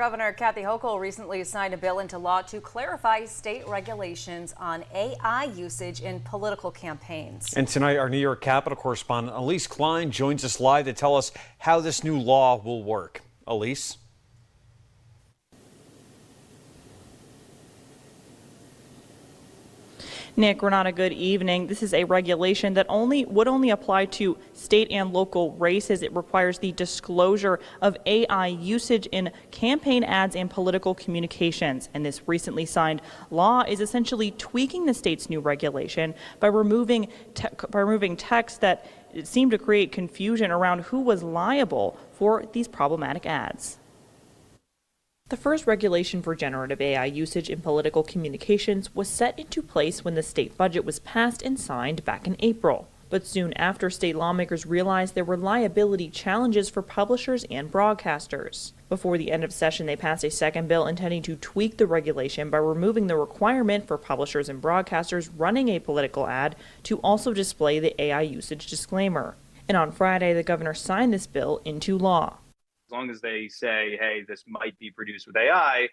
Governor Kathy Hochul recently signed a bill into law to clarify state regulations on AI usage in political campaigns. And tonight, our New York Capitol correspondent Elise Klein joins us live to tell us how this new law will work. Elise? Nick, Renata, good evening. This is a regulation that would only apply to state and local races. It requires the disclosure of AI usage in campaign ads and political communications. And this recently signed law is essentially tweaking the state's new regulation by removing text that seemed to create confusion around who was liable for these problematic ads. The first regulation for generative AI usage in political communications was set into place when the state budget was passed and signed back in April. But soon after, state lawmakers realized there were liability challenges for publishers and broadcasters. Before the end of session, they passed a second bill intending to tweak the regulation by removing the requirement for publishers and broadcasters running a political ad to also display the AI usage disclaimer. And on Friday, the governor signed this bill into law. As long as they say, hey, this might be produced with AI,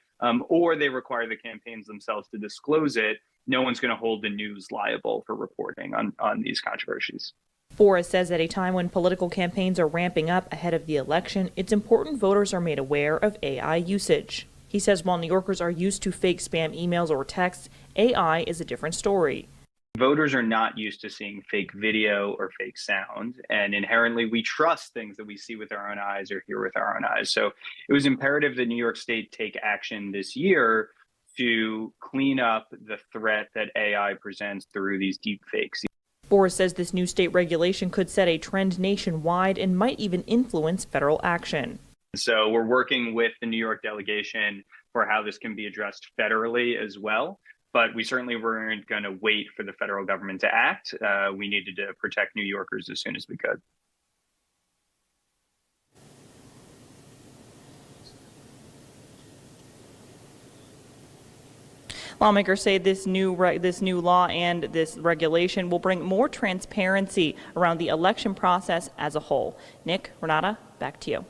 or they require the campaigns themselves to disclose it, no one's going to hold the news liable for reporting on these controversies. Forrest says at a time when political campaigns are ramping up ahead of the election, it's important voters are made aware of AI usage. He says while New Yorkers are used to fake spam emails or texts, AI is a different story. Voters are not used to seeing fake video or fake sound, and inherently we trust things that we see with our own eyes or hear with our own eyes. So it was imperative that New York State take action this year to clean up the threat that AI presents through these deep fakes. Forrest says this new state regulation could set a trend nationwide and might even influence federal action. So we're working with the New York delegation for how this can be addressed federally as well. But we certainly weren't going to wait for the federal government to act. We needed to protect New Yorkers as soon as we could. Lawmakers say this new law and this regulation will bring more transparency around the election process as a whole. Nick, Renata, back to you.